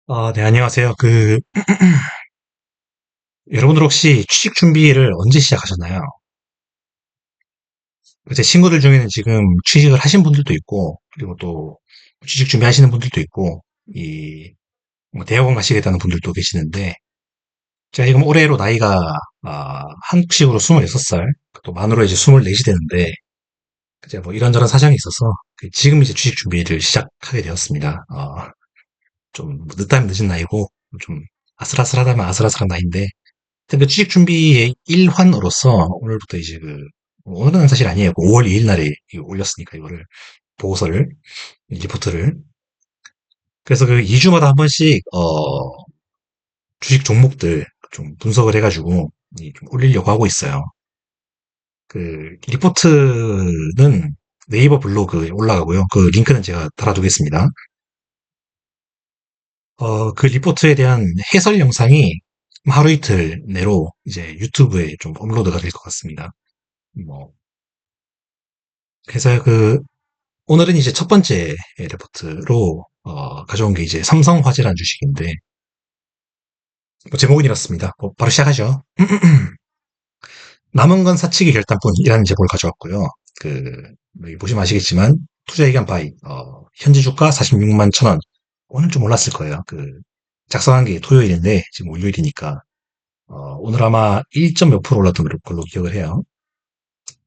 네, 안녕하세요. 여러분들 혹시 취직 준비를 언제 시작하셨나요? 제 친구들 중에는 지금 취직을 하신 분들도 있고, 그리고 또 취직 준비하시는 분들도 있고, 뭐 대학원 가시겠다는 분들도 계시는데, 제가 지금 올해로 나이가, 한국식으로 26살, 또 만으로 이제 24시 되는데, 이제 뭐 이런저런 사정이 있어서, 지금 이제 취직 준비를 시작하게 되었습니다. 좀 늦다면 늦은 나이고, 좀 아슬아슬하다면 아슬아슬한 나이인데, 근데 취직 준비의 일환으로서 오늘부터 이제 오늘은 사실 아니에요. 5월 2일 날에 이거 올렸으니까 이거를 보고서를 리포트를 그래서 2주마다 한 번씩 주식 종목들 좀 분석을 해가지고 좀 올리려고 하고 있어요. 리포트는 네이버 블로그에 올라가고요. 그 링크는 제가 달아두겠습니다. 그 리포트에 대한 해설 영상이 하루 이틀 내로 이제 유튜브에 좀 업로드가 될 것 같습니다. 뭐 그래서 오늘은 이제 첫 번째 레포트로 가져온 게 이제 삼성화재라는 주식인데 뭐 제목은 이렇습니다. 바로 시작하죠. 남은 건 사측의 결단뿐이라는 제목을 가져왔고요. 여기 보시면 아시겠지만 투자의견 바이 현재 주가 46만 1천 원. 오늘 좀 올랐을 거예요. 작성한 게 토요일인데 지금 월요일이니까 오늘 아마 1점 몇 프로 올랐던 걸로 기억을 해요.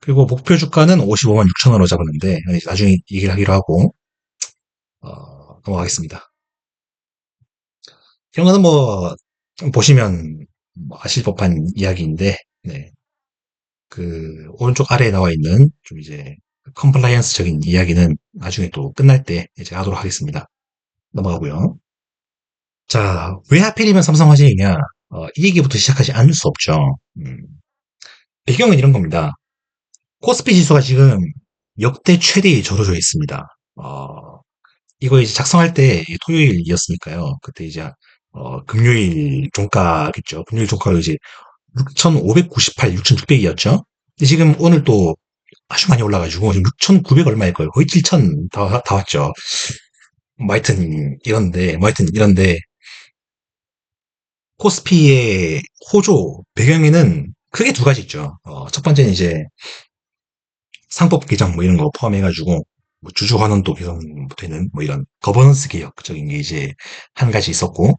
그리고 목표 주가는 55만 6천 원으로 잡았는데 나중에 얘기를 하기로 하고 넘어가겠습니다. 이런 거는 뭐 보시면 뭐 아실 법한 이야기인데, 네. 오른쪽 아래에 나와 있는 좀 이제 컴플라이언스적인 이야기는 나중에 또 끝날 때 이제 하도록 하겠습니다. 넘어가고요. 자, 왜 하필이면 삼성화재이냐? 이 얘기부터 시작하지 않을 수 없죠. 배경은 이런 겁니다. 코스피 지수가 지금 역대 최대의 저조조에 있습니다. 이거 이제 작성할 때 토요일이었으니까요. 그때 이제 금요일 종가겠죠. 금요일 종가가 이제 6,598, 6,600이었죠. 근데 지금 오늘 또 아주 많이 올라가지고 지금 6,900 얼마일 거예요. 거의 7,000 다 왔죠. 뭐 하여튼 이런데 코스피의 호조 배경에는 크게 두 가지 있죠. 첫 번째는 이제 상법 개정 뭐 이런 거 포함해가지고 뭐 주주 환원도 개선되는 뭐 이런 거버넌스 개혁적인 게 이제 한 가지 있었고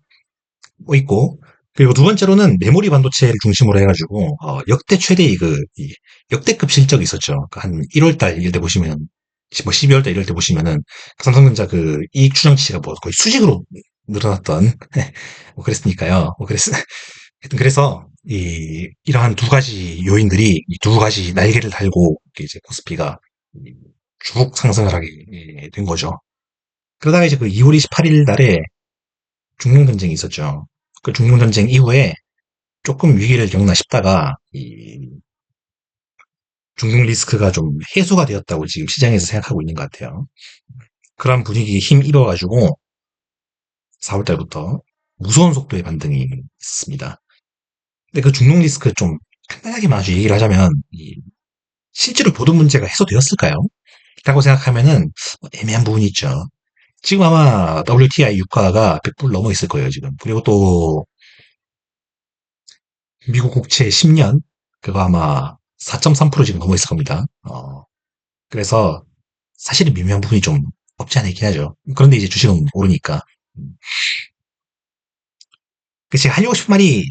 있고 그리고 두 번째로는 메모리 반도체를 중심으로 해가지고 역대 최대의 역대급 실적이 있었죠. 한 1월 달 이럴 때 보시면 뭐 12월 달 이럴 때 보시면은 삼성전자 이익 추정치가 뭐 거의 수직으로 늘어났던 뭐 그랬으니까요. 하여튼 그래서 이러한 두 가지 요인들이 이 두 가지 날개를 달고 이렇게 이제 코스피가 쭉 상승을 하게 된 거죠. 그러다가 이제 2월 28일 날에 중동 전쟁이 있었죠. 그 중동 전쟁 이후에 조금 위기를 겪나 싶다가 이 중동 리스크가 좀 해소가 되었다고 지금 시장에서 생각하고 있는 것 같아요. 그런 분위기에 힘입어가지고 4월 달부터 무서운 속도의 반등이 있습니다. 근데 그 중동 리스크 좀 간단하게만 아주 얘기를 하자면 실제로 보던 문제가 해소되었을까요? 라고 생각하면은 애매한 부분이 있죠. 지금 아마 WTI 유가가 100불 넘어 있을 거예요, 지금. 그리고 또 미국 국채 10년 그거 아마 4.3% 지금 넘어 있을 겁니다. 그래서 사실은 미묘한 부분이 좀 없지 않아 있긴 하죠. 그런데 이제 주식은 오르니까. 음. 제가 하려고 싶은 말이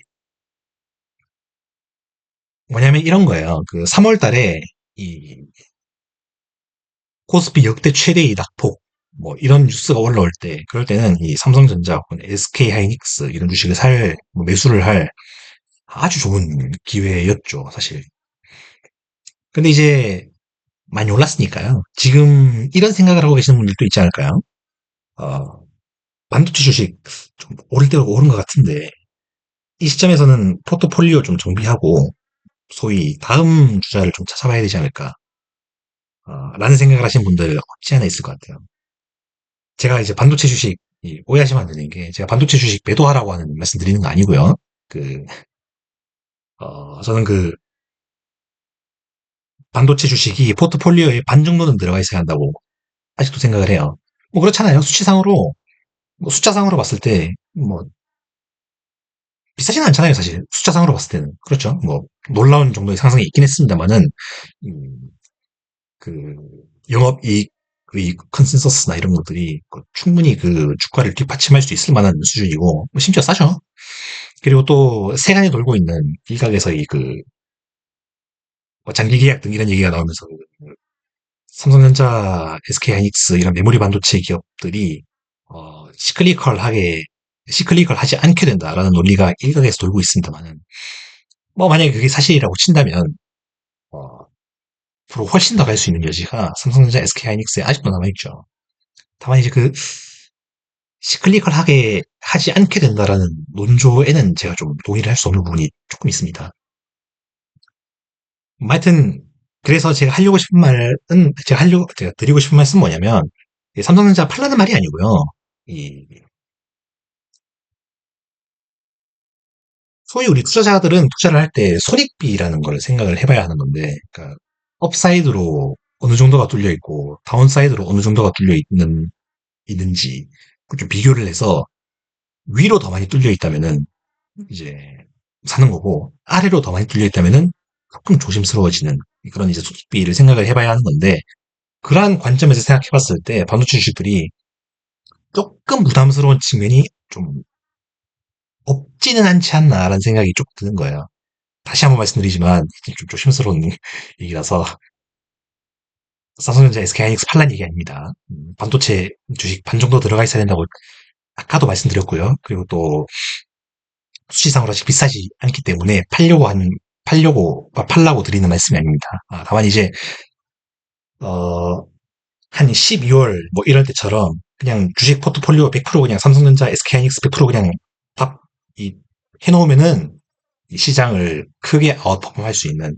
뭐냐면 이런 거예요. 3월 달에 이 코스피 역대 최대의 낙폭 뭐 이런 뉴스가 올라올 때 그럴 때는 이 삼성전자 혹은 SK 하이닉스 이런 주식을 뭐 매수를 할 아주 좋은 기회였죠, 사실. 근데 이제 많이 올랐으니까요. 지금 이런 생각을 하고 계시는 분들도 있지 않을까요? 어, 반도체 주식 좀 오를 때가 오른 것 같은데 이 시점에서는 포트폴리오 좀 정비하고 소위 다음 주자를 좀 찾아봐야 되지 않을까 라는 생각을 하시는 분들 없지 않아 있을 것 같아요. 제가 이제 반도체 주식 오해하시면 안 되는 게 제가 반도체 주식 매도하라고 하는 말씀 드리는 거 아니고요. 저는 반도체 주식이 포트폴리오에 반 정도는 들어가 있어야 한다고 아직도 생각을 해요. 뭐 그렇잖아요. 수치상으로 뭐 숫자상으로 봤을 때, 뭐, 비싸진 않잖아요, 사실. 숫자상으로 봤을 때는. 그렇죠. 뭐, 놀라운 정도의 상승이 있긴 했습니다만은, 음, 그, 영업이익의 컨센서스나 이런 것들이 충분히 그 주가를 뒷받침할 수 있을 만한 수준이고, 뭐 심지어 싸죠. 그리고 또 세간에 돌고 있는 일각에서의 뭐 장기 계약 등 이런 얘기가 나오면서 삼성전자, SK하이닉스 이런 메모리 반도체 기업들이 시클리컬 하지 않게 된다라는 논리가 일각에서 돌고 있습니다만은 뭐 만약에 그게 사실이라고 친다면 어, 앞으로 훨씬 더 갈 수 있는 여지가 삼성전자, SK하이닉스에 아직도 남아있죠. 다만 이제 그 시클리컬하게 하지 않게 된다라는 논조에는 제가 좀 동의를 할 수 없는 부분이 조금 있습니다. 하여튼 그래서 제가 드리고 싶은 말씀은 뭐냐면 이 삼성전자 팔라는 말이 아니고요. 이 소위 우리 투자자들은 투자를 할 때 손익비라는 걸 생각을 해봐야 하는 건데, 그러니까 업사이드로 어느 정도가 뚫려 있고 다운사이드로 어느 정도가 있는지 좀 비교를 해서 위로 더 많이 뚫려 있다면은 이제 사는 거고 아래로 더 많이 뚫려 있다면은 조금 조심스러워지는 그런 이제 손익비를 생각을 해봐야 하는 건데 그러한 관점에서 생각해봤을 때 반도체 주식들이 조금 부담스러운 측면이 좀 없지는 않지 않나라는 생각이 좀 드는 거예요. 다시 한번 말씀드리지만 좀 조심스러운 얘기라서 삼성전자, SK하이닉스 팔란 얘기 아닙니다. 반도체 주식 반 정도 들어가 있어야 된다고 아까도 말씀드렸고요. 그리고 또 수치상으로 아직 비싸지 않기 때문에 팔라고 드리는 말씀이 아닙니다. 다만 이제 어, 한 12월 뭐 이럴 때처럼 그냥 주식 포트폴리오 100% 그냥 삼성전자, SK하이닉스 100% 그냥 딱 이 해놓으면은 이 시장을 크게 아웃퍼폼할 수 있는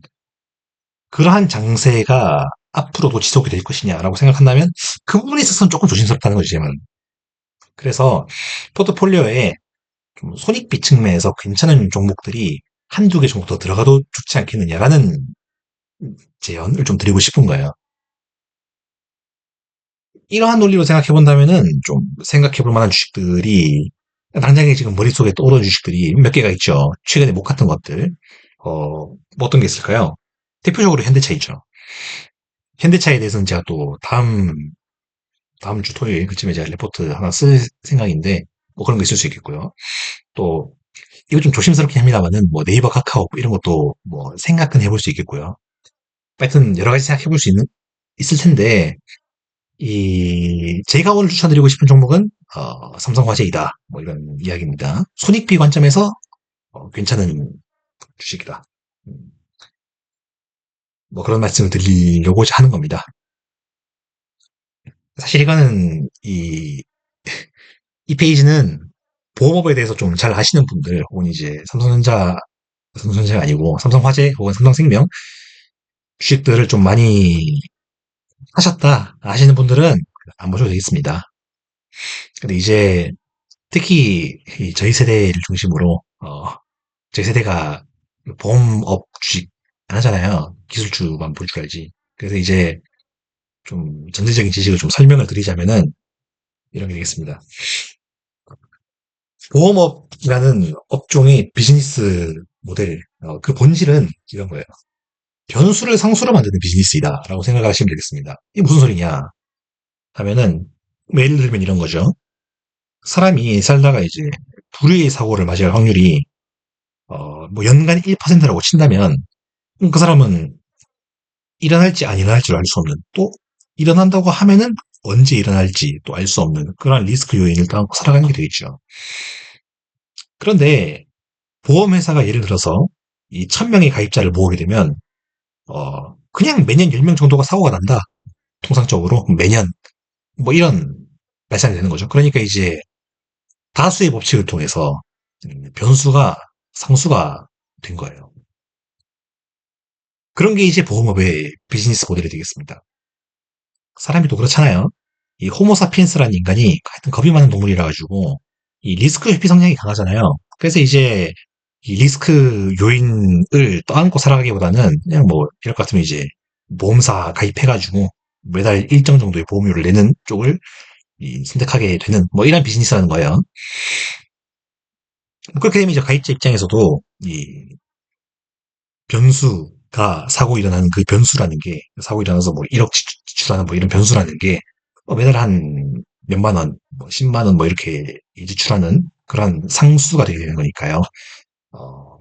그러한 장세가 앞으로도 지속이 될 것이냐라고 생각한다면 그 부분에 있어서는 조금 조심스럽다는 거지, 제만. 그래서 포트폴리오에 좀 손익비 측면에서 괜찮은 종목들이 한두 개 정도 더 들어가도 좋지 않겠느냐라는 제언을 좀 드리고 싶은 거예요. 이러한 논리로 생각해 본다면은 좀 생각해 볼 만한 주식들이 당장에 지금 머릿속에 떠오르는 주식들이 몇 개가 있죠. 최근에 못 갔던 것들. 뭐 어떤 게 있을까요? 대표적으로 현대차이죠. 현대차에 대해서는 제가 또 다음 주 토요일 그쯤에 제가 레포트 하나 쓸 생각인데 뭐 그런 거 있을 수 있겠고요. 또 이거 좀 조심스럽긴 합니다만은 뭐 네이버 카카오 이런 것도 뭐 생각은 해볼 수 있겠고요. 하여튼 여러 가지 생각해 볼 수 있을 텐데 이 제가 오늘 추천드리고 싶은 종목은 삼성화재이다. 뭐 이런 이야기입니다. 손익비 관점에서 괜찮은 주식이다. 음, 뭐 그런 말씀을 드리려고 하는 겁니다. 사실 이거는 이 페이지는 보험업에 대해서 좀 잘 아시는 분들 혹은 이제 삼성전자가 아니고 삼성화재 혹은 삼성생명 주식들을 좀 많이 하셨다 하시는 분들은 안 보셔도 되겠습니다. 근데 이제 특히 저희 세대를 중심으로 저희 세대가 보험업 주식 안 하잖아요. 기술주만 볼 줄 알지. 그래서 이제 좀 전체적인 지식을 좀 설명을 드리자면은 이런 게 되겠습니다. 보험업이라는 업종의 비즈니스 모델, 그 본질은 이런 거예요. 변수를 상수로 만드는 비즈니스이다라고 생각하시면 되겠습니다. 이게 무슨 소리냐 하면은 뭐 예를 들면 이런 거죠. 사람이 살다가 이제 불의의 사고를 맞이할 확률이 뭐 연간 1%라고 친다면 그 사람은 일어날지 안 일어날 줄 알 수 없는 또 일어난다고 하면은 언제 일어날지 또 알 수 없는 그런 리스크 요인을 떠안고 살아가는 게 되겠죠. 그런데 보험회사가 예를 들어서 이 1000명의 가입자를 모으게 되면 그냥 매년 10명 정도가 사고가 난다. 통상적으로 매년 뭐 이런 발상이 되는 거죠. 그러니까 이제 다수의 법칙을 통해서 변수가 상수가 된 거예요. 그런 게 이제 보험업의 비즈니스 모델이 되겠습니다. 사람이 또 그렇잖아요. 이 호모사피엔스라는 인간이 하여튼 겁이 많은 동물이라 가지고 이 리스크 회피 성향이 강하잖아요. 그래서 이제 이 리스크 요인을 떠안고 살아가기보다는 그냥 뭐 이럴 것 같으면 이제 보험사 가입해가지고 매달 일정 정도의 보험료를 내는 쪽을 선택하게 되는 뭐 이런 비즈니스라는 거예요. 그렇게 되면 이제 가입자 입장에서도 이 변수가 사고 일어나는 그 변수라는 게 사고 일어나서 뭐 1억 지출하는 뭐 이런 변수라는 게 매달 한 몇만 원, 뭐 10만 원 뭐 이렇게 지출하는 그런 상수가 되게 되는 거니까요. 어,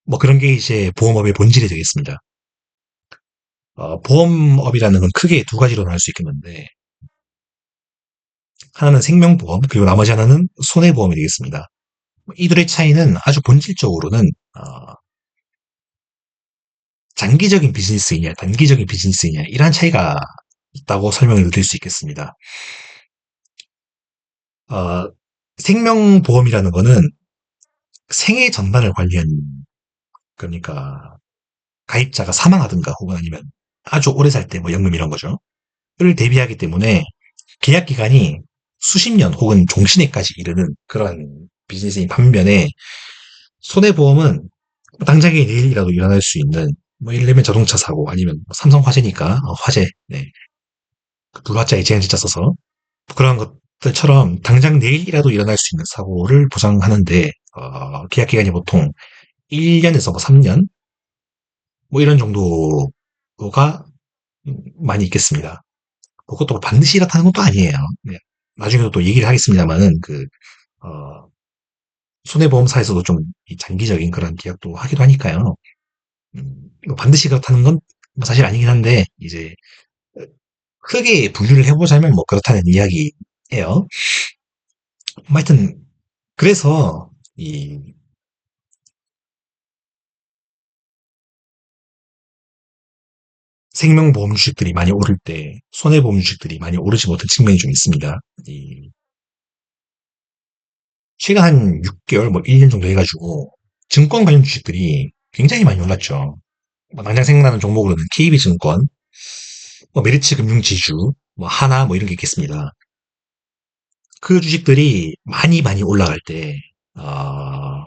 뭐 그런 게 이제 보험업의 본질이 되겠습니다. 보험업이라는 건 크게 두 가지로 나눌 수 있겠는데 하나는 생명보험 그리고 나머지 하나는 손해보험이 되겠습니다. 이 둘의 차이는 아주 본질적으로는 장기적인 비즈니스이냐 단기적인 비즈니스이냐 이러한 차이가 있다고 설명을 드릴 수 있겠습니다. 어, 생명보험이라는 거는 생애 전반을 관리한 그러니까 가입자가 사망하든가 혹은 아니면 아주 오래 살 때 뭐 연금 이런 거죠. 를 대비하기 때문에 계약 기간이 수십 년 혹은 종신에까지 이르는 그런 비즈니스인 반면에 손해보험은 당장에 내일이라도 일어날 수 있는 뭐 예를 들면 자동차 사고 아니면 뭐 삼성 화재니까 화재 네. 그 불화자에 제한제자 써서 그런 것들처럼 당장 내일이라도 일어날 수 있는 사고를 보장하는데 계약 기간이 보통 1년에서 뭐 3년 뭐 이런 정도가 많이 있겠습니다. 그것도 반드시 이렇다는 것도 아니에요. 네. 나중에도 또 얘기를 하겠습니다만은 어, 손해보험사에서도 좀 장기적인 그런 계약도 하기도 하니까요. 뭐 반드시 그렇다는 건뭐 사실 아니긴 한데 이제 크게 분류를 해보자면 뭐 그렇다는 이야기예요. 하여튼 그래서 이 생명보험 주식들이 많이 오를 때 손해보험 주식들이 많이 오르지 못한 측면이 좀 있습니다. 최근 한 6개월, 뭐 1년 정도 해가지고 증권 관련 주식들이 굉장히 많이 올랐죠. 뭐 당장 생각나는 종목으로는 KB증권, 뭐 메리츠금융지주, 뭐 하나 뭐 이런 게 있겠습니다. 그 주식들이 많이 많이 올라갈 때 어,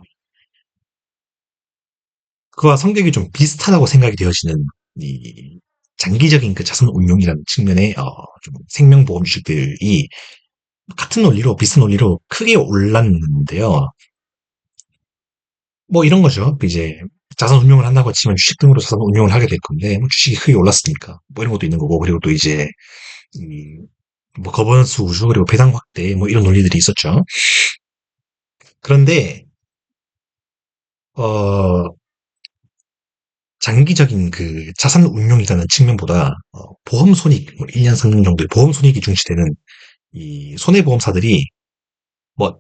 그와 성격이 좀 비슷하다고 생각이 되어지는 이 장기적인 그 자산 운용이라는 측면의 좀 생명보험 주식들이 같은 논리로 비슷한 논리로 크게 올랐는데요. 뭐 이런 거죠. 그 이제 자산 운용을 한다고 치면 주식 등으로 자산 운용을 하게 될 건데 뭐 주식이 크게 올랐으니까 뭐 이런 것도 있는 거고 그리고 또 이제 뭐 거버넌스 우주 그리고 배당 확대 뭐 이런 논리들이 있었죠. 그런데 어 장기적인 그 자산 운용이라는 측면보다 보험 손익 뭐 1년 3년 정도의 보험 손익이 중시되는 이 손해보험사들이 뭐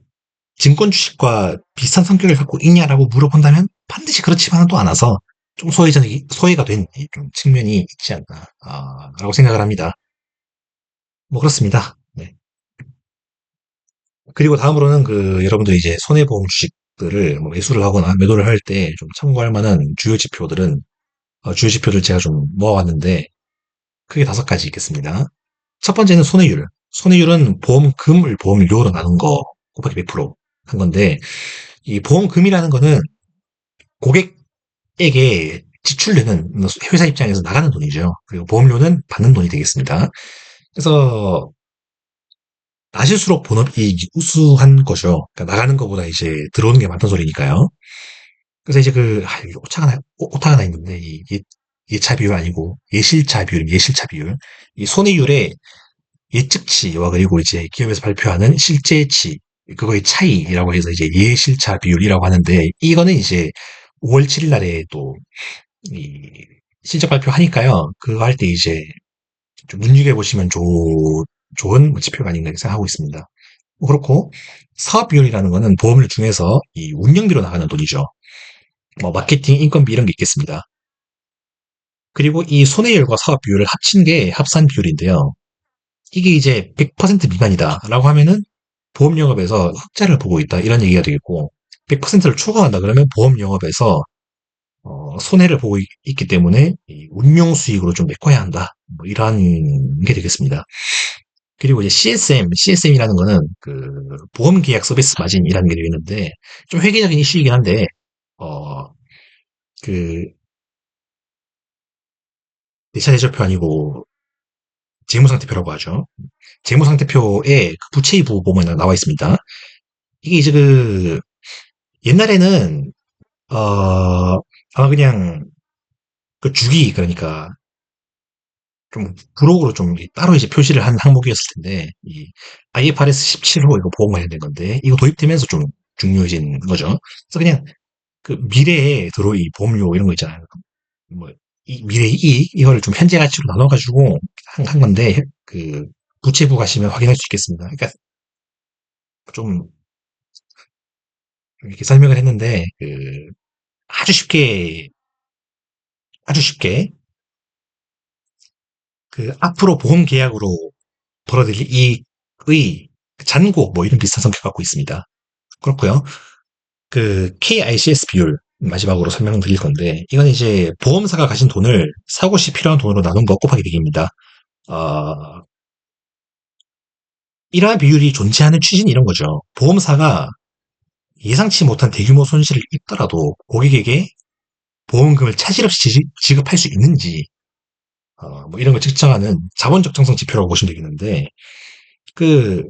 증권 주식과 비슷한 성격을 갖고 있냐라고 물어본다면 반드시 그렇지만은 또 않아서 좀 소외가 된 좀 측면이 있지 않나, 라고 생각을 합니다. 뭐 그렇습니다. 네. 그리고 다음으로는 여러분들이 이제 손해보험 주식들을 뭐 매수를 하거나 매도를 할 때 좀 참고할 만한 주요 지표들 제가 좀 모아왔는데 크게 5가지 있겠습니다. 첫 번째는 손해율. 손해율은 보험금을 보험료로 나눈 거 곱하기 100%한 건데 이 보험금이라는 거는 고객에게 지출되는 회사 입장에서 나가는 돈이죠. 그리고 보험료는 받는 돈이 되겠습니다. 그래서 낮을수록 본업이익이 우수한 거죠. 그러니까 나가는 것보다 이제 들어오는 게 많단 소리니까요. 그래서 이제 여기 오타가 하나 있는데, 예차 비율 아니고, 예실차 비율. 이 손해율의 예측치와 그리고 이제 기업에서 발표하는 실제치, 그거의 차이라고 해서 이제 예실차 비율이라고 하는데, 이거는 이제 5월 7일 날에 또, 이, 실적 발표하니까요. 그거 할 때 이제 좀 눈여겨보시면 좋은 뭐 지표가 아닌가 이렇게 생각하고 있습니다. 뭐 그렇고, 사업 비율이라는 거는 보험을 중에서 이 운영비로 나가는 돈이죠. 뭐 마케팅, 인건비 이런 게 있겠습니다. 그리고 이 손해율과 사업 비율을 합친 게 합산 비율인데요. 이게 이제 100% 미만이다라고 하면은 보험 영업에서 흑자를 보고 있다 이런 얘기가 되겠고 100%를 초과한다 그러면 보험 영업에서 손해를 보고 있기 때문에 이 운용 수익으로 좀 메꿔야 한다. 뭐 이러한 게 되겠습니다. 그리고 이제 CSM이라는 거는 보험 계약 서비스 마진이라는 게 되겠는데 좀 회계적인 이슈이긴 한데 어, 그 내차 대조표 아니고 재무상태표라고 하죠. 재무상태표에 그 부채 이부 보면 나와 있습니다. 이게 이제 그 옛날에는 아마 그냥 그 주기 그러니까 좀 부록으로 좀 따로 이제 표시를 한 항목이었을 텐데 이 IFRS 17호 이거 보험 관련된 건데 이거 도입되면서 좀 중요해진 거죠. 그래서 그냥 그 미래에 들어올 이 보험료 이런 거 있잖아요. 뭐 이 미래의 이익 이거를 좀 현재 가치로 나눠가지고 한 건데 그 부채부 가시면 확인할 수 있겠습니다. 그러니까 좀 이렇게 설명을 했는데 그 아주 쉽게 아주 쉽게 그 앞으로 보험 계약으로 벌어들일 이익의 잔고 뭐 이런 비슷한 성격 갖고 있습니다. 그렇고요. 그 KICS 비율 마지막으로 설명을 드릴 건데 이건 이제 보험사가 가진 돈을 사고 시 필요한 돈으로 나눈 거 곱하기 되기입니다. 어, 이러한 비율이 존재하는 취지는 이런 거죠. 보험사가 예상치 못한 대규모 손실을 입더라도 고객에게 보험금을 차질 없이 지급할 수 있는지 뭐 이런 걸 측정하는 자본적 정성 지표라고 보시면 되겠는데 그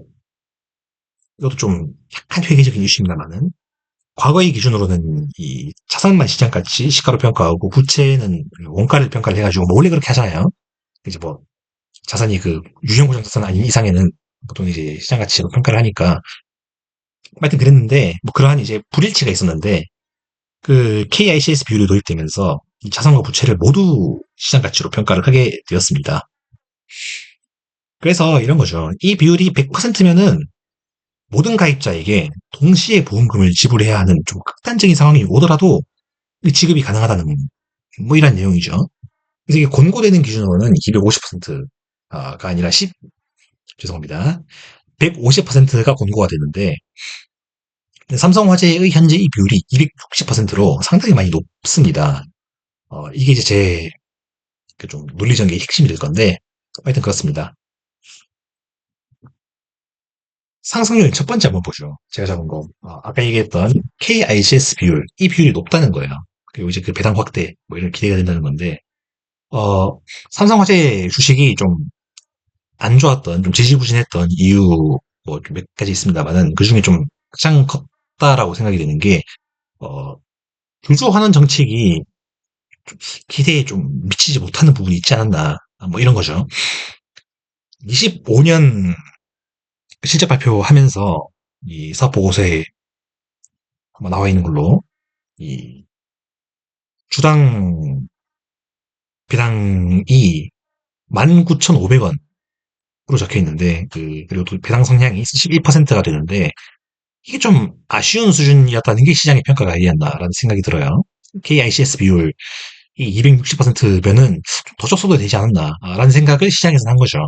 이것도 좀 약간 회계적인 이슈입니다만은 과거의 기준으로는 이 자산만 시장가치 시가로 평가하고 부채는 원가를 평가를 해가지고 뭐 원래 그렇게 하잖아요. 이제 뭐 자산이 그 유형고정 자산 아닌 이상에는 보통 이제 시장가치로 평가를 하니까 하여튼 그랬는데 뭐 그러한 이제 불일치가 있었는데 그 KICS 비율이 도입되면서 이 자산과 부채를 모두 시장가치로 평가를 하게 되었습니다. 그래서 이런 거죠. 이 비율이 100%면은 모든 가입자에게 동시에 보험금을 지불해야 하는 좀 극단적인 상황이 오더라도 지급이 가능하다는 뭐 이런 내용이죠. 그래서 이게 권고되는 기준으로는 250%가 아니라 10, 죄송합니다. 150%가 권고가 되는데 삼성화재의 현재 이 비율이 260%로 상당히 많이 높습니다. 이게 이제 제 좀 논리적인 핵심이 될 건데 하여튼 그렇습니다. 상승률 첫 번째 한번 보죠. 제가 잡은 거. 아까 얘기했던 KICS 비율, 이 비율이 높다는 거예요. 그리고 이제 그 배당 확대, 뭐 이런 기대가 된다는 건데, 어, 삼성화재 주식이 좀 안 좋았던, 좀 지지부진했던 이유, 뭐 몇 가지 있습니다만은, 그 중에 좀 가장 컸다라고 생각이 되는 게, 어, 규조 환원 정책이 기대에 좀 미치지 못하는 부분이 있지 않았나, 뭐 이런 거죠. 25년 실적 발표하면서 이 사업 보고서에 한번 나와 있는 걸로 이 주당 배당이 19,500원으로 적혀 있는데 그리고 또 배당 성향이 11%가 되는데 이게 좀 아쉬운 수준이었다는 게 시장의 평가가 아니었나라는 생각이 들어요. KICS 비율 이 260%면은 더 줬어도 되지 않았나라는 생각을 시장에서는 한 거죠.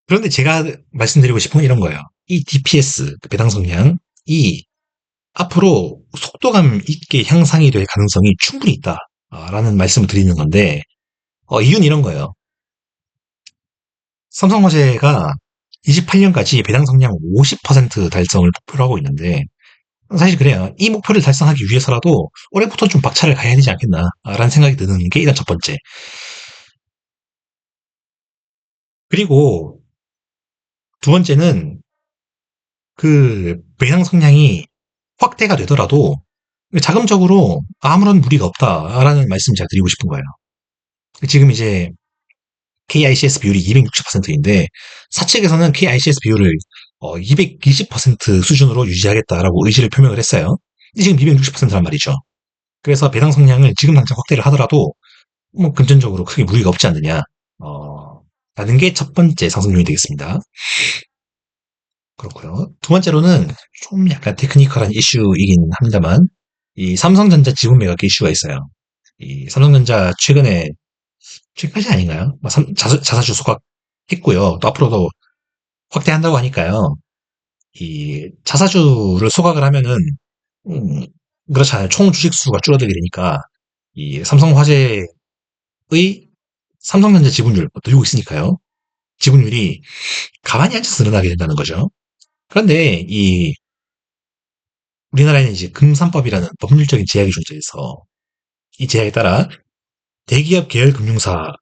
그런데 제가 말씀드리고 싶은 건 이런 거예요. 이 DPS, 그 배당 성향이 앞으로 속도감 있게 향상이 될 가능성이 충분히 있다라는 말씀을 드리는 건데 이유는 이런 거예요. 삼성화재가 28년까지 배당 성량 50% 달성을 목표로 하고 있는데 사실 그래요. 이 목표를 달성하기 위해서라도 올해부터 좀 박차를 가야 되지 않겠나라는 생각이 드는 게 일단 첫 번째. 그리고 두 번째는 그 배당 성량이 확대가 되더라도 자금적으로 아무런 무리가 없다라는 말씀 제가 드리고 싶은 거예요. 지금 이제 KICS 비율이 260%인데 사측에서는 KICS 비율을 220% 수준으로 유지하겠다라고 의지를 표명을 했어요. 근데 지금 260%란 말이죠. 그래서 배당 성량을 지금 당장 확대를 하더라도 뭐 금전적으로 크게 무리가 없지 않느냐. 라는 게 첫 번째 상승 요인이 되겠습니다. 그렇고요. 두 번째로는 좀 약간 테크니컬한 이슈이긴 합니다만 이 삼성전자 지분 매각 이슈가 있어요. 이 삼성전자 최근까지 아닌가요? 자사주 소각했고요. 또 앞으로도 확대한다고 하니까요. 이 자사주를 소각을 하면은 음, 그렇잖아요. 총 주식 수가 줄어들게 되니까 이 삼성화재의 삼성전자 지분율 늘고 있으니까요. 지분율이 가만히 앉아서 늘어나게 된다는 거죠. 그런데 이 우리나라에는 이제 금산법이라는 법률적인 제약이 존재해서 이 제약에 따라 대기업 계열 금융사는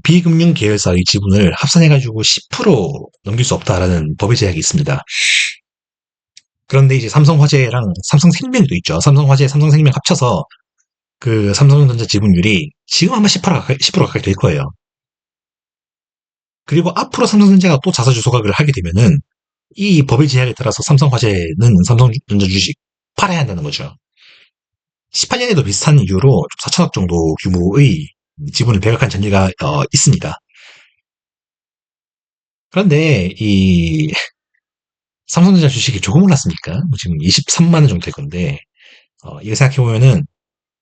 비금융 계열사의 지분을 합산해가지고 10% 넘길 수 없다라는 법의 제약이 있습니다. 그런데 이제 삼성화재랑 삼성생명도 있죠. 삼성화재, 삼성생명 합쳐서 그 삼성전자 지분율이 지금 아마 10% 가까이 될 거예요. 그리고 앞으로 삼성전자가 또 자사주 소각을 하게 되면은 이 법의 제약에 따라서 삼성화재는 삼성전자 주식 팔아야 한다는 거죠. 18년에도 비슷한 이유로 4천억 정도 규모의 지분을 매각한 전례가 있습니다. 그런데 이 삼성전자 주식이 조금 올랐으니까 뭐 지금 23만 원 정도 될 건데 이거 생각해보면은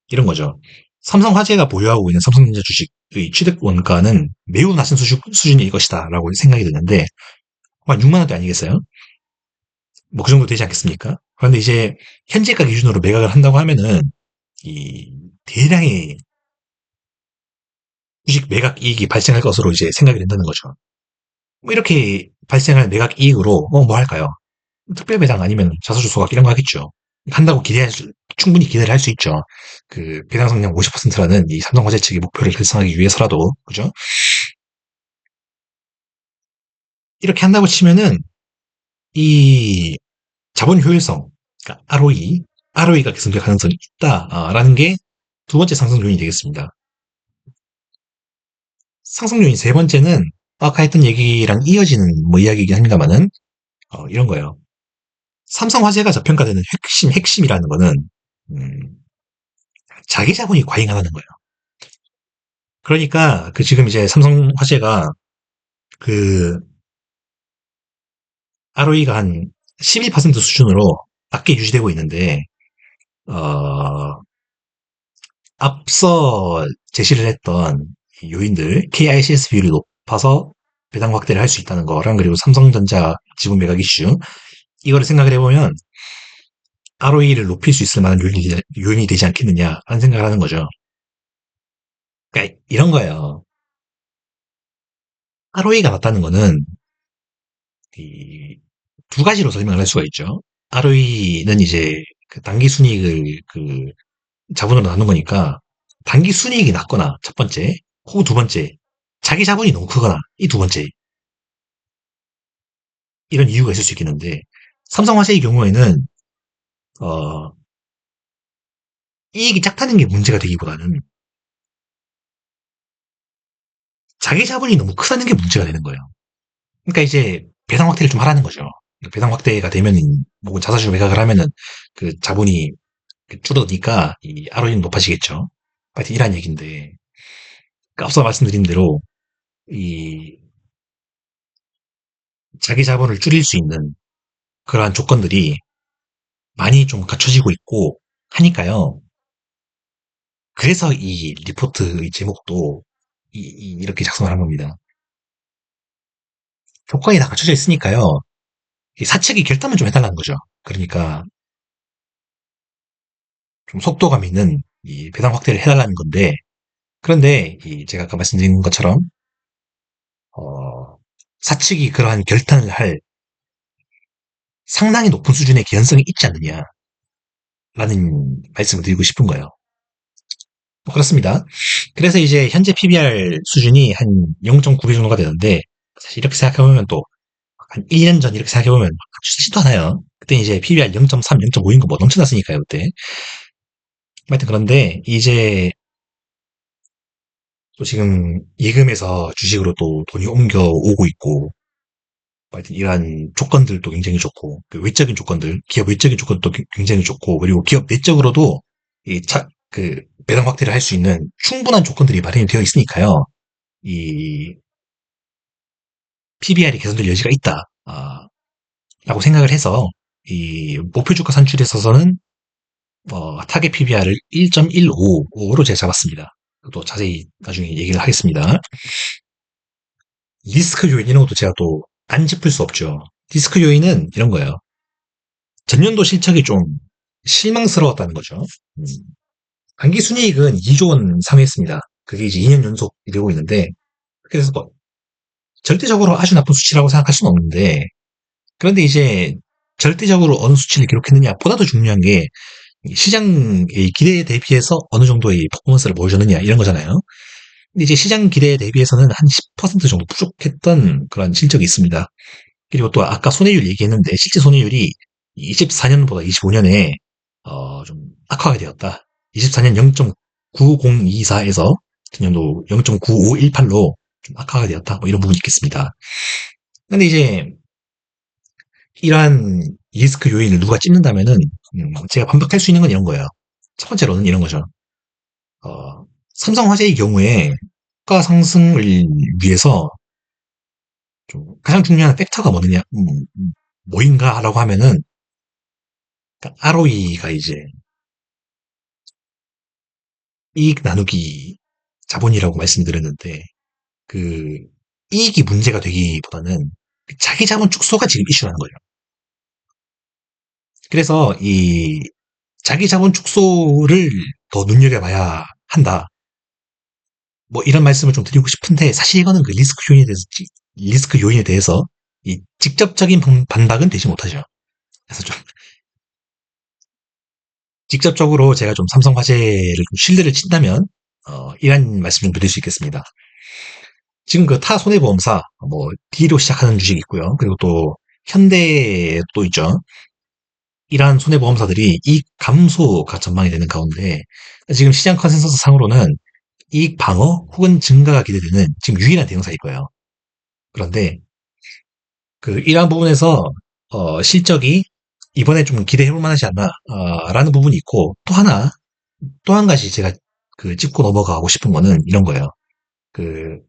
이런 거죠. 삼성화재가 보유하고 있는 삼성전자 주식의 취득 원가는 매우 낮은 수준일 것이다 라고 생각이 드는데 한 6만 원대 아니겠어요? 뭐 그 정도 되지 않겠습니까? 그런데 이제 현재가 기준으로 매각을 한다고 하면은 이 대량의 주식 매각 이익이 발생할 것으로 이제 생각이 된다는 거죠. 뭐 이렇게 발생할 매각 이익으로 뭐 할까요? 특별 배당 아니면 자사주 소각 이런 거 하겠죠. 한다고 충분히 기대를 할 수 있죠. 그 배당 성량 50%라는 이 삼성화재 측의 목표를 달성하기 위해서라도 그죠? 이렇게 한다고 치면은 이 자본 효율성, 그러니까 ROE가 개선될 가능성이 있다라는 게 두 번째 상승 요인이 되겠습니다. 상승 요인 세 번째는 아까 했던 얘기랑 이어지는 뭐 이야기이긴 합니다만은 이런 거예요. 삼성화재가 저평가되는 핵심이라는 거는 음, 자기 자본이 과잉하다는 거예요. 그러니까 그 지금 이제 삼성화재가 그 ROE가 한 12% 수준으로 낮게 유지되고 있는데 어, 앞서 제시를 했던 요인들 KICS 비율이 높아서 배당 확대를 할 수 있다는 거랑 그리고 삼성전자 지분 매각 이슈 이거를 생각을 해보면 ROE를 높일 수 있을 만한 요인이 되지 않겠느냐라는 생각을 하는 거죠. 그러니까 이런 거예요. ROE가 낮다는 거는 두 가지로 설명을 할 수가 있죠. ROE는 이제 그 단기 순이익을 그 자본으로 나눈 거니까 단기 순이익이 낮거나 첫 번째, 혹은 두 번째, 자기 자본이 너무 크거나 이 두 번째 이런 이유가 있을 수 있겠는데 삼성화재의 경우에는 어, 이익이 작다는 게 문제가 되기보다는 자기 자본이 너무 크다는 게 문제가 되는 거예요. 그러니까 이제 배당 확대를 좀 하라는 거죠. 배당 확대가 되면 혹은 자사주 매각을 하면은 그 자본이 줄어드니까 이 ROE는 높아지겠죠. 하여튼 이란 얘기인데 그러니까 앞서 말씀드린 대로 이 자기 자본을 줄일 수 있는 그러한 조건들이 많이 좀 갖춰지고 있고 하니까요. 그래서 이 리포트의 제목도 이렇게 작성을 한 겁니다. 조건이 다 갖춰져 있으니까요. 이 사측이 결단만 좀 해달라는 거죠. 그러니까 좀 속도감 있는 이 배당 확대를 해달라는 건데 그런데 제가 아까 말씀드린 것처럼 어, 사측이 그러한 결단을 할 상당히 높은 수준의 개연성이 있지 않느냐라는 말씀을 드리고 싶은 거예요. 그렇습니다. 그래서 이제 현재 PBR 수준이 한 0.9배 정도가 되는데 사실 이렇게 생각해보면 또 한 1년 전 이렇게 생각해보면 추지도 않아요. 그때 이제 PBR 0.3, 0.5인 거 뭐 넘쳐났으니까요, 그때. 하여튼 그런데 이제 또 지금 예금에서 주식으로 또 돈이 옮겨오고 있고 하여튼 이러한 조건들도 굉장히 좋고 그 외적인 조건들, 기업 외적인 조건도 굉장히 좋고 그리고 기업 내적으로도 그 배당 확대를 할 수 있는 충분한 조건들이 마련이 되어 있으니까요. 이 PBR이 개선될 여지가 있다. 라고 생각을 해서 이 목표 주가 산출에 있어서는 타겟 PBR을 1.155로 제가 잡았습니다. 또 자세히 나중에 얘기를 하겠습니다. 리스크 요인 이런 것도 제가 또 안 짚을 수 없죠. 리스크 요인은 이런 거예요. 전년도 실적이 좀 실망스러웠다는 거죠. 음. 단기 순이익은 2조 원 상회했습니다. 그게 이제 2년 연속 되고 있는데 그래서 뭐 절대적으로 아주 나쁜 수치라고 생각할 수는 없는데 그런데 이제 절대적으로 어느 수치를 기록했느냐 보다도 중요한 게 시장의 기대에 대비해서 어느 정도의 퍼포먼스를 보여줬느냐 이런 거잖아요. 근데 이제 시장 기대에 대비해서는 한 10% 정도 부족했던 그런 실적이 있습니다. 그리고 또 아까 손해율 얘기했는데 실제 손해율이 24년보다 25년에 좀 악화가 되었다. 24년 0.9024에서 전년도 0.9518로 좀 악화가 되었다. 뭐 이런 부분이 있겠습니다. 근데 이제 이러한 리스크 요인을 누가 찝는다면은 제가 반박할 수 있는 건 이런 거예요. 첫 번째로는 이런 거죠. 삼성화재의 경우에 주가 상승을 위해서 좀 가장 중요한 팩터가 뭐느냐, 뭐인가라고 하면은 ROE가 이제 이익 나누기 자본이라고 말씀드렸는데 그 이익이 문제가 되기보다는 자기 자본 축소가 지금 이슈라는 거예요. 그래서 이 자기 자본 축소를 더 눈여겨봐야 한다. 뭐 이런 말씀을 좀 드리고 싶은데 사실 이거는 그 리스크 요인에 대해서 이 직접적인 반박은 되지 못하죠. 그래서 좀 직접적으로 제가 좀 삼성화재를 좀 신뢰를 친다면 이런 말씀 좀 드릴 수 있겠습니다. 지금 그 타 손해보험사 뭐 D로 시작하는 주식이 있고요. 그리고 또 현대 또 있죠. 이러한 손해보험사들이 이익 감소가 전망이 되는 가운데 지금 시장 컨센서스 상으로는 이익 방어 혹은 증가가 기대되는 지금 유일한 대응사일 거예요. 그런데 그 이러한 부분에서 실적이 이번에 좀 기대해볼 만하지 않나 라는 부분이 있고 또 한 가지 제가 그 짚고 넘어가고 싶은 거는 이런 거예요. 그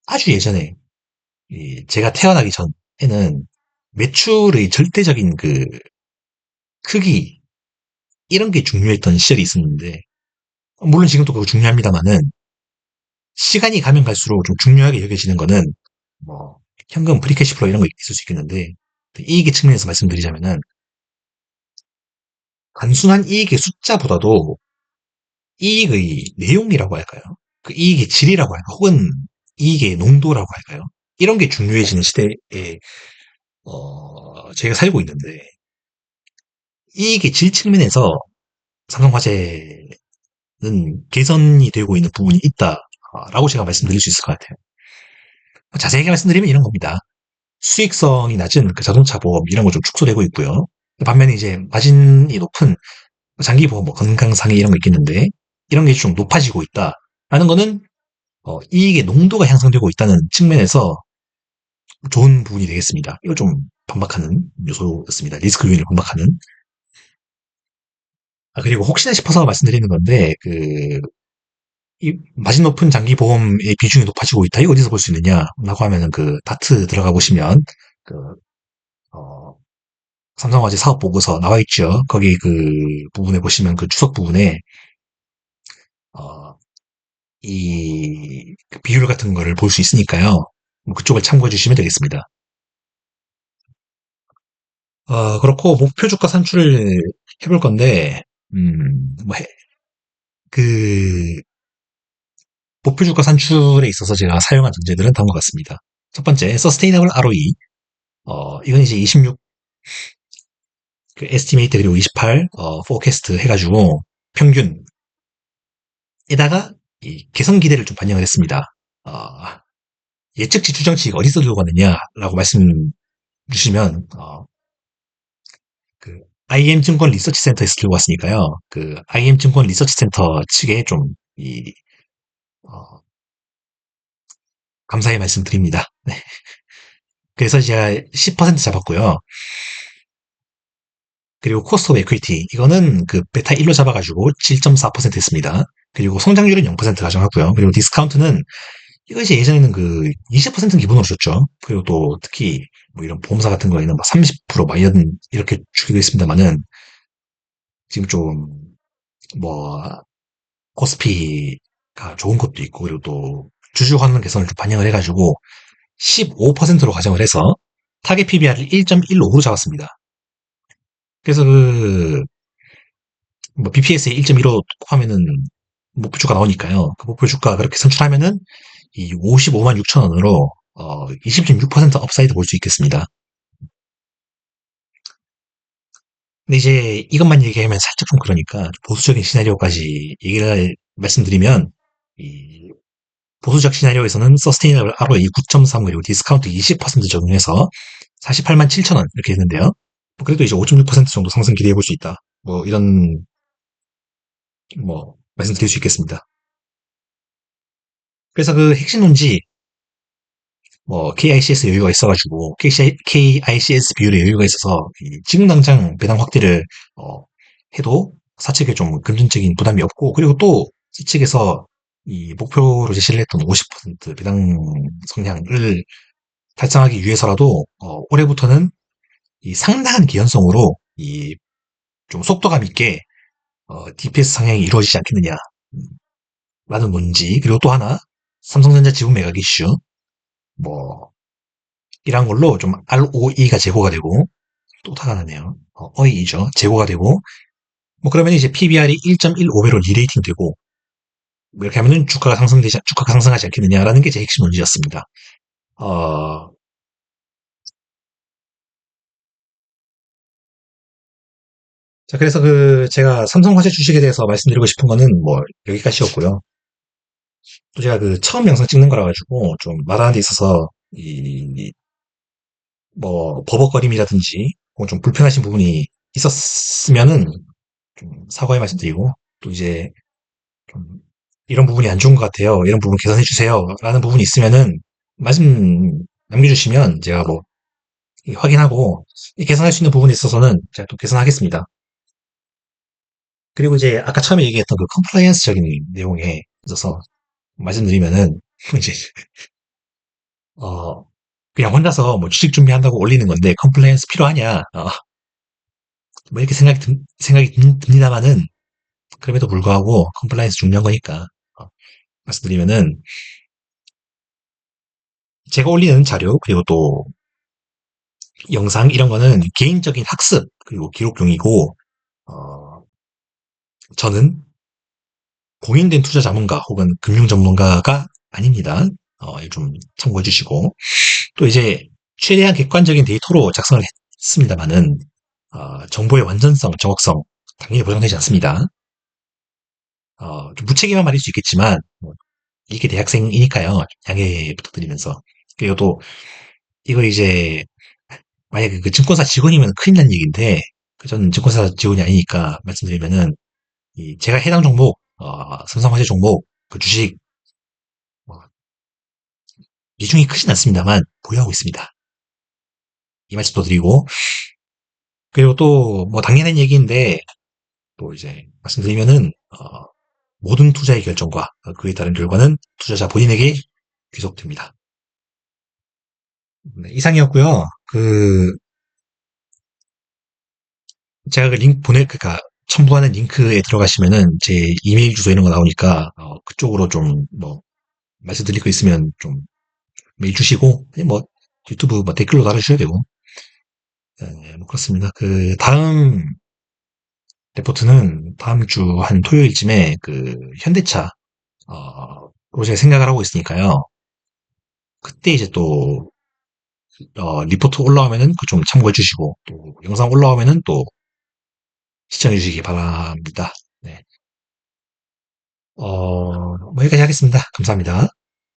아주 예전에 제가 태어나기 전에는 매출의 절대적인 그 크기 이런 게 중요했던 시절이 있었는데 물론 지금도 그거 중요합니다만은 시간이 가면 갈수록 좀 중요하게 여겨지는 거는 뭐 현금 프리캐시 플로우 이런 거 있을 수 있겠는데 이익의 측면에서 말씀드리자면은 단순한 이익의 숫자보다도 이익의 내용이라고 할까요? 그 이익의 질이라고 할까? 혹은 이익의 농도라고 할까요? 이런 게 중요해지는 시대에 저희가 살고 있는데 이익의 질 측면에서 삼성화재는 개선이 되고 있는 부분이 있다라고 제가 말씀드릴 수 있을 것 같아요. 자세하게 말씀드리면 이런 겁니다. 수익성이 낮은 그 자동차 보험 이런 거 좀 축소되고 있고요. 반면에 이제 마진이 높은 장기 보험, 뭐 건강상해 이런 거 있겠는데 이런 게 좀 높아지고 있다라는 거는 이익의 농도가 향상되고 있다는 측면에서 좋은 부분이 되겠습니다. 이거 좀 반박하는 요소였습니다. 리스크 요인을 반박하는. 그리고 혹시나 싶어서 말씀드리는 건데 이 마진 높은 장기 보험의 비중이 높아지고 있다. 이거 어디서 볼 수 있느냐라고 하면은 그 다트 들어가 보시면 그 어, 삼성화재 사업 보고서 나와 있죠. 거기 그 부분에 보시면 그 주석 부분에 어, 이그 비율 같은 거를 볼 수 있으니까요. 뭐 그쪽을 참고해 주시면 되겠습니다. 그렇고 목표 주가 산출을 해볼 건데 뭐 그 목표 주가 산출에 있어서 제가 사용한 전제들은 다음과 같습니다. 첫 번째, Sustainable ROE. 이건 이제 26, 그 에스티메이트 그리고 28, 포캐스트 해가지고 평균에다가 이 개선 기대를 좀 반영을 했습니다. 어, 예측치 추정치가 어디서 들어가느냐라고 말씀 주시면, 그 IM 증권 리서치 센터에서 들고 왔으니까요. 그 IM 증권 리서치 센터 측에 좀 어, 감사의 말씀 드립니다. 네. 그래서 제가 10% 잡았고요. 그리고 코스트 오브 에퀴티 이거는 그 베타 1로 잡아가지고 7.4% 했습니다. 그리고 성장률은 0% 가정하고요. 그리고 디스카운트는 이것이 예전에는 그 20%는 기본으로 줬죠. 그리고 또 특히 뭐 이런 보험사 같은 거에는 막 30%막 이렇게 주기도 했습니다만은 지금 좀 뭐 코스피가 좋은 것도 있고 그리고 또 주주 환원 개선을 좀 반영을 해가지고 15%로 가정을 해서 타겟 PBR을 1.15로 잡았습니다. 그래서 뭐 BPS에 1.15 하면은 목표 주가 나오니까요. 그 목표 주가 그렇게 산출하면은 이 55만 6천 원으로 20.6% 업사이드 볼 수 있겠습니다. 근데 이제 이것만 얘기하면 살짝 좀 그러니까 보수적인 시나리오까지 얘기를 말씀드리면 이 보수적 시나리오에서는 서스테이너블 ROE 9.3 그리고 디스카운트 20% 적용해서 48만 7천 원 이렇게 했는데요. 뭐 그래도 이제 5.6% 정도 상승 기대해 볼 수 있다. 뭐 이런 뭐 말씀드릴 수 있겠습니다. 그래서 그 핵심 논지 뭐 KICS 여유가 있어가지고 KICS 비율의 여유가 있어서 지금 당장 배당 확대를 어, 해도 사측에 좀 금전적인 부담이 없고 그리고 또 사측에서 이 목표로 제시를 했던 50% 배당 성향을 달성하기 위해서라도 올해부터는 이 상당한 개연성으로 이 좀 속도감 있게 DPS 상향이 이루어지지 않겠느냐 음, 라는 논지 그리고 또 하나 삼성전자 지분 매각 이슈 뭐 이런 걸로 좀 ROE가 제고가 되고 또 타가 나네요. 어이죠. 제고가 되고 뭐 그러면 이제 PBR이 1.15배로 리레이팅 되고 뭐 이렇게 하면은 주가가 상승하지 않겠느냐라는 게 제 핵심 논지였습니다. 어, 자 그래서 그 제가 삼성화재 주식에 대해서 말씀드리고 싶은 거는 뭐 여기까지였고요. 또 제가 그 처음 영상 찍는 거라 가지고 좀 말하는 데 있어서 이 뭐 버벅거림이라든지 혹은 좀 불편하신 부분이 있었으면은 좀 사과의 말씀드리고 또 이제 좀 이런 부분이 안 좋은 것 같아요. 이런 부분 개선해 주세요. 라는 부분이 있으면은 말씀 남겨주시면 제가 뭐 확인하고 개선할 수 있는 부분에 있어서는 제가 또 개선하겠습니다. 그리고 이제 아까 처음에 얘기했던 그 컴플라이언스적인 내용에 있어서 말씀드리면은 이제 어 그냥 혼자서 뭐 취직 준비한다고 올리는 건데 컴플라이언스 필요하냐 뭐 이렇게 생각이 듭니다만은 그럼에도 불구하고 컴플라이언스 중요한 거니까 말씀드리면은 제가 올리는 자료 그리고 또 영상 이런 거는 개인적인 학습 그리고 기록용이고 어, 저는 공인된 투자 자문가 혹은 금융 전문가가 아닙니다. 이거 좀 참고해 주시고 또 이제 최대한 객관적인 데이터로 작성을 했습니다만은 정보의 완전성, 정확성 당연히 보장되지 않습니다. 좀 무책임한 말일 수 있겠지만 뭐, 이게 대학생이니까요. 양해 부탁드리면서 그리고 또 이거 이제 만약에 그 증권사 직원이면 큰일 난 얘기인데 저는 증권사 직원이 아니니까 말씀드리면은 제가 해당 종목 삼성화재 종목 그 주식 뭐, 비중이 크진 않습니다만 보유하고 있습니다. 이 말씀도 드리고 그리고 또 뭐 당연한 얘기인데 또 이제 말씀드리면은 모든 투자의 결정과 그에 따른 결과는 투자자 본인에게 귀속됩니다. 네, 이상이었고요. 그 제가 그 링크 그러니까 첨부하는 링크에 들어가시면은 제 이메일 주소 이런 거 나오니까 그쪽으로 좀 뭐 말씀드릴 거 있으면 좀 메일 주시고 아니 뭐 유튜브 뭐 댓글로 달아주셔야 되고 네, 뭐 그렇습니다. 그 다음 레포트는 다음 주 한 토요일쯤에 그 현대차 로 제가 생각을 하고 있으니까요. 그때 이제 또 리포트 올라오면은 그 좀 참고해 주시고 또 영상 올라오면은 또 시청해 주시기 바랍니다. 네. 뭐 여기까지 하겠습니다. 감사합니다.